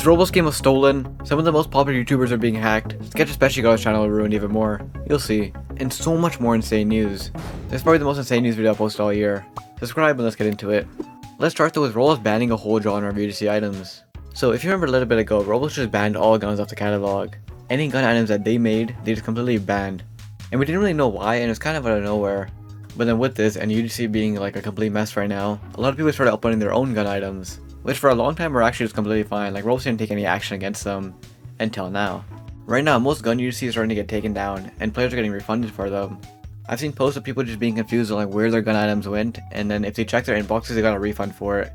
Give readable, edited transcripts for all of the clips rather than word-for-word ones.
Roblox game was stolen, some of the most popular YouTubers are being hacked, Sketch especially got his channel ruined even more, you'll see, and so much more insane news. This is probably the most insane news video I've posted all year. Subscribe and let's get into it. Let's start though with Roblox banning a whole genre of UGC items. So if you remember a little bit ago, Roblox just banned all guns off the catalog. Any gun items that they made, they just completely banned. And we didn't really know why, and it was kind of out of nowhere. But then with this, and UGC being like a complete mess right now, a lot of people started uploading their own gun items. Which for a long time were actually just completely fine, like Roblox didn't take any action against them, until now. Right now, most gun UGCs are starting to get taken down, and players are getting refunded for them. I've seen posts of people just being confused on like where their gun items went, and then if they check their inboxes they got a refund for it,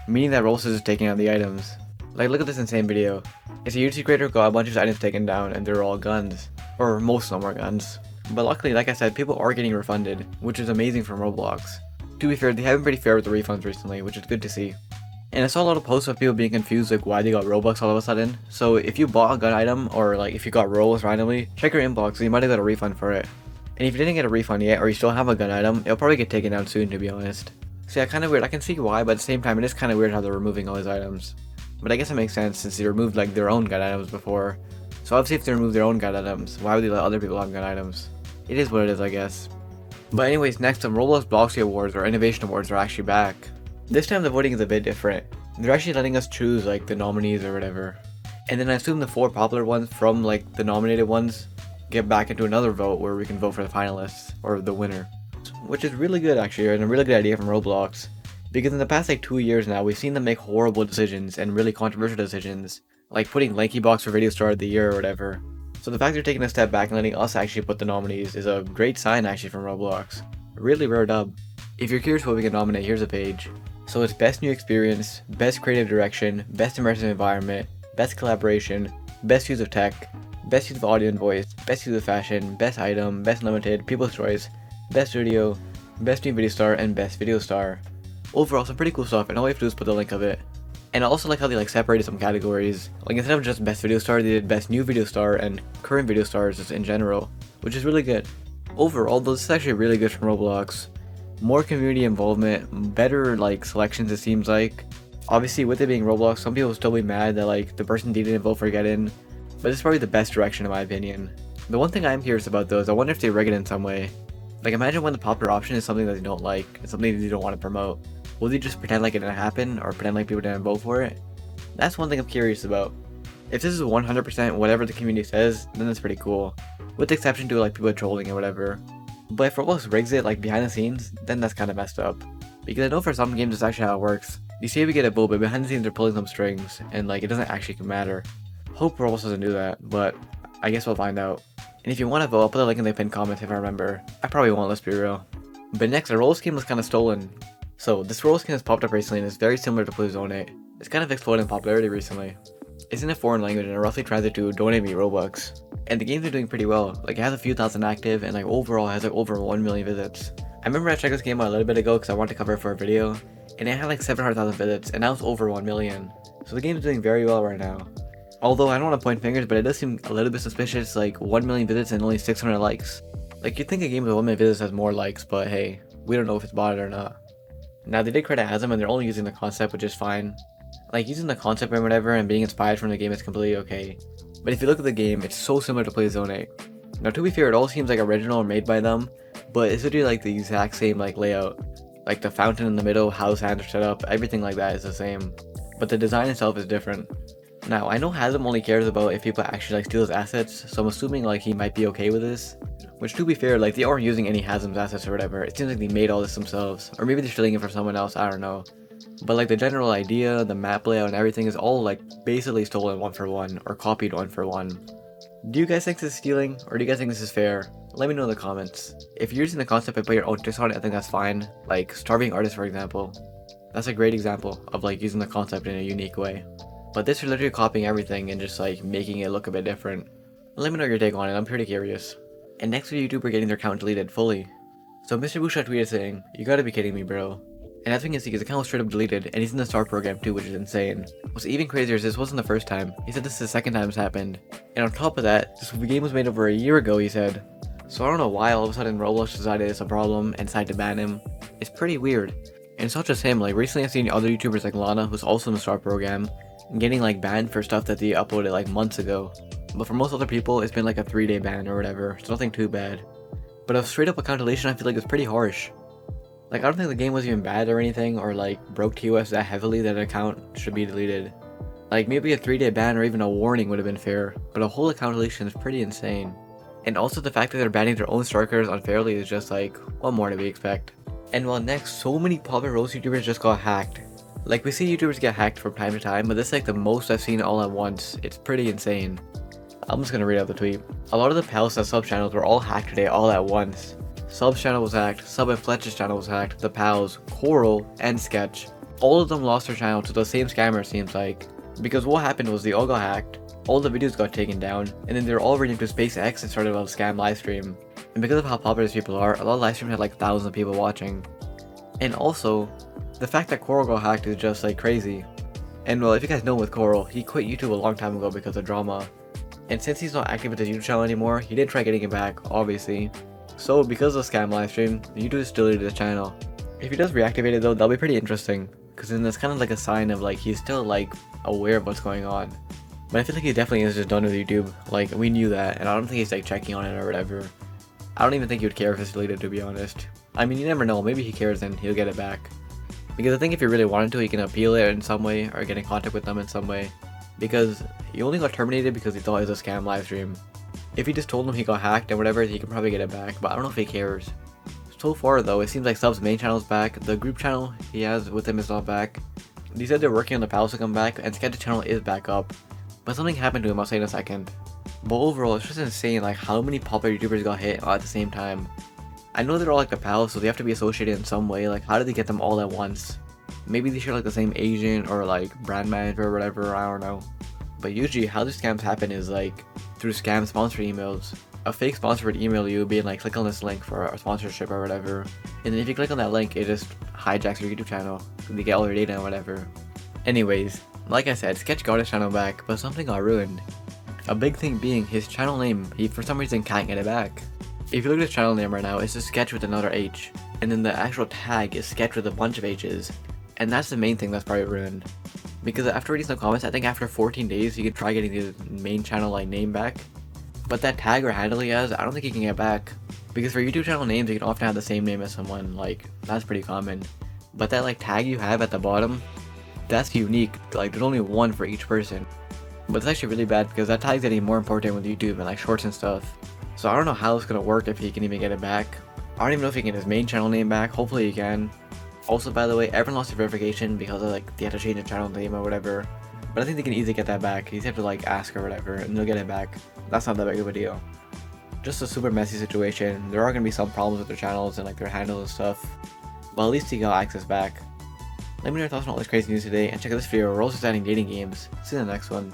meaning that Roblox is just taking out the items. Like look at this insane video. It's a UGC creator who got a bunch of his items taken down and they're all guns. Or most of them are guns. But luckily, like I said, people are getting refunded, which is amazing from Roblox. To be fair, they have been pretty fair with the refunds recently, which is good to see. And I saw a lot of posts of people being confused like why they got Robux all of a sudden. So if you bought a gun item or like if you got Robux randomly, check your inbox, so you might have got a refund for it. And if you didn't get a refund yet or you still have a gun item, it'll probably get taken down soon, to be honest. So yeah, kind of weird. I can see why, but at the same time it is kind of weird how they're removing all these items. But I guess it makes sense since they removed like their own gun items before. So obviously if they remove their own gun items, why would they let other people have gun items? It is what it is, I guess. But anyways, next some Roblox Bloxy Awards or Innovation Awards are actually back. This time the voting is a bit different. They're actually letting us choose like the nominees or whatever. And then I assume the 4 popular ones from like the nominated ones get back into another vote where we can vote for the finalists or the winner. Which is really good actually, and a really good idea from Roblox. Because in the past like 2 years now, we've seen them make horrible decisions and really controversial decisions. Like putting LankyBox for Video Star of the Year or whatever. So the fact they're taking a step back and letting us actually put the nominees is a great sign actually from Roblox. A really rare dub. If you're curious what we can nominate, here's a page. So it's Best New Experience, Best Creative Direction, Best Immersive Environment, Best Collaboration, Best Use of Tech, Best Use of Audio and Voice, Best Use of Fashion, Best Item, Best Limited, People's Choice, Best Studio, Best New Video Star, and Best Video Star. Overall, some pretty cool stuff, and all we have to do is put the link of it. And I also like how they like separated some categories. Like instead of just Best Video Star, they did Best New Video Star and Current Video Stars just in general, which is really good. Overall, though, this is actually really good from Roblox. More community involvement, better like selections it seems like. Obviously with it being Roblox, some people will still be mad that like the person didn't vote for get in, but it's probably the best direction in my opinion. The one thing I'm curious about though is I wonder if they rig it in some way. Like imagine when the popular option is something that they don't like, and something that they don't want to promote. Will they just pretend like it didn't happen or pretend like people didn't vote for it? That's one thing I'm curious about. If this is 100% whatever the community says, then that's pretty cool. With the exception to like people trolling or whatever. But if Roblox rigs it like behind the scenes, then that's kind of messed up. Because I know for some games it's actually how it works. You say we get a vote, but behind the scenes they're pulling some strings, and like it doesn't actually matter. Hope Roblox doesn't do that, but I guess we'll find out. And if you want to vote, I'll put a link in the pinned comment if I remember. I probably won't, let's be real. But next, a Roblox skin was kind of stolen. So this Roblox skin has popped up recently and is very similar to Please Donate. It's kind of exploded in popularity recently. It's in a foreign language and it roughly translates to Donate Me Robux. And the games are doing pretty well. Like it has a few thousand active and like overall has like over 1 million visits. I remember I checked this game out a little bit ago because I wanted to cover it for a video. And it had like 700,000 visits and now it's over 1 million. So the game is doing very well right now. Although I don't want to point fingers, but it does seem a little bit suspicious, like 1 million visits and only 600 likes. Like you'd think a game with 1 million visits has more likes, but hey, we don't know if it's botted or not. Now they did credit Asm and they're only using the concept, which is fine. Like using the concept and whatever and being inspired from the game is completely okay. But if you look at the game, it's so similar to Please Donate. Now to be fair, it all seems like original or made by them, but it's literally like the exact same like layout. Like the fountain in the middle, how hands are set up, everything like that is the same. But the design itself is different. Now I know Hasm only cares about if people actually like steal his assets, so I'm assuming like he might be okay with this. Which to be fair, like they aren't using any Hasm's assets or whatever, it seems like they made all this themselves, or maybe they're stealing it from someone else, I don't know. But like the general idea, the map layout and everything is all like basically stolen 1 for 1, or copied 1 for 1. Do you guys think this is stealing, or do you guys think this is fair? Let me know in the comments. If you're using the concept and put your own twist on it, I think that's fine. Like Starving Artist for example. That's a great example of like using the concept in a unique way. But this is literally copying everything and just like making it look a bit different. Let me know your take on it, I'm pretty curious. And next with YouTuber getting their account deleted fully. So Mr. Busha tweeted saying, "You gotta be kidding me, bro." And as we can see, his account was straight up deleted, and he's in the STAR program too, which is insane. What's even crazier is this wasn't the first time. He said this is the second time it's happened. And on top of that, this game was made over a year ago, he said. So I don't know why all of a sudden Roblox decided it's a problem and decided to ban him. It's pretty weird. And it's not just him, like recently I've seen other YouTubers like Lana, who's also in the STAR program, getting like banned for stuff that they uploaded like months ago. But for most other people, it's been like a 3-day ban or whatever. It's nothing too bad. But a straight up account deletion, I feel like is pretty harsh. Like, I don't think the game was even bad or anything, or like broke TOS that heavily that an account should be deleted. Like, maybe a 3-day ban or even a warning would have been fair, but a whole account deletion is pretty insane. And also the fact that they're banning their own strikers unfairly is just like, what more do we expect? And well, next, so many popular roast YouTubers just got hacked. Like, we see YouTubers get hacked from time to time, but this is like the most I've seen all at once. It's pretty insane. I'm just gonna read out the tweet. A lot of the pals that sub channels were all hacked today all at once. Sub's channel was hacked, Sub and Fletch's channel was hacked, the pals, Coral, and Sketch. All of them lost their channel to the same scammer, seems like. Because what happened was they all got hacked, all the videos got taken down, and then they were all renamed to SpaceX and started a scam livestream. And because of how popular these people are, a lot of livestreams had like thousands of people watching. And also, the fact that Coral got hacked is just like crazy. And well, if you guys know with Coral, he quit YouTube a long time ago because of drama. And since he's not active with his YouTube channel anymore, he did try getting it back, obviously. So because of the scam livestream, YouTube still deleted his channel. If he does reactivate it though, that'll be pretty interesting. Because then that's kind of like a sign of like he's still like aware of what's going on. But I feel like he definitely is just done with YouTube. Like, we knew that, and I don't think he's like checking on it or whatever. I don't even think he would care if it's deleted, to be honest. I mean, you never know, maybe he cares and he'll get it back. Because I think if he really wanted to, he can appeal it in some way or get in contact with them in some way. Because he only got terminated because he thought it was a scam livestream. If he just told him he got hacked and whatever, he can probably get it back, but I don't know if he cares. So far though, it seems like Sub's main channel is back, the group channel he has with him is not back. They said they're working on the pals to come back, and Sketch's channel is back up. But something happened to him, I'll say in a second. But overall, it's just insane like how many popular YouTubers got hit at the same time. I know they're all like the pals, so they have to be associated in some way. Like, how did they get them all at once? Maybe they share like the same agent or like brand manager or whatever, I don't know. But usually how these scams happen is like through scam sponsor emails. A fake sponsor would email you being like, click on this link for a sponsorship or whatever. And then if you click on that link, it just hijacks your YouTube channel. They get all your data and whatever. Anyways, like I said, Sketch got his channel back, but something got ruined. A big thing being his channel name, he for some reason can't get it back. If you look at his channel name right now, it's just Sketch with another H. And then the actual tag is Sketch with a bunch of H's. And that's the main thing that's probably ruined. Because after reading some comments, I think after 14 days, you can try getting his main channel like name back. But that tag or handle he has, I don't think he can get back. Because for YouTube channel names, you can often have the same name as someone, like, that's pretty common. But that like tag you have at the bottom, that's unique, like there's only one for each person. But it's actually really bad because that tag's getting more important with YouTube and like shorts and stuff. So I don't know how it's gonna work if he can even get it back. I don't even know if he can get his main channel name back, hopefully he can. Also, by the way, everyone lost their verification because of like they had to change the channel name or whatever. But I think they can easily get that back. You just have to like ask or whatever and they'll get it back. That's not that big of a deal. Just a super messy situation. There are gonna be some problems with their channels and like their handles and stuff. But at least he got access back. Let me know your thoughts on all this crazy news today and check out this video where we're also adding dating games. See you in the next one.